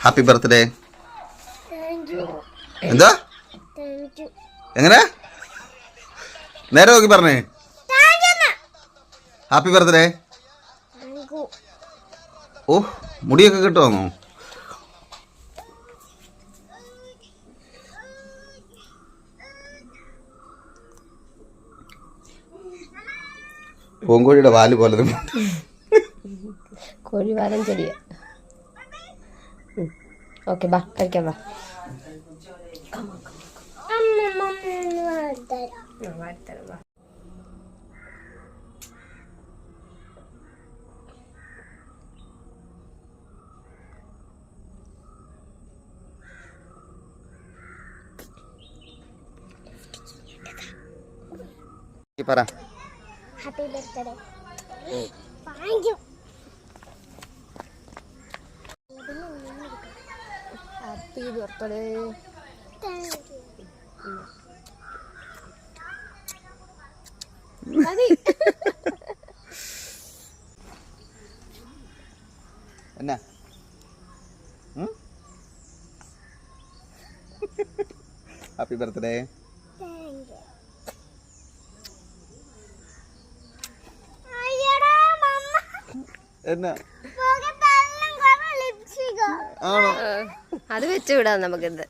Happy birthday. എന്താ എങ്ങനെ നേരെ നോക്കി പറഞ്ഞേ? Happy birthday. ഓ മുടിയൊക്കെ കിട്ടുവാന്നോ? പൂങ്കോഴിയുടെ വാല് പോലെ കോഴിവാലം ചെടിയ. ഓക്കെ ബാ കഴിക്കാം ബാ. പറ. Happy birthday. Thank you. Happy birthday. മതി. എന്നാ ഹാപ്പി ബർത്ത്ഡേ. എന്നാ അത് വെച്ച് വിടാം നമുക്കിത്.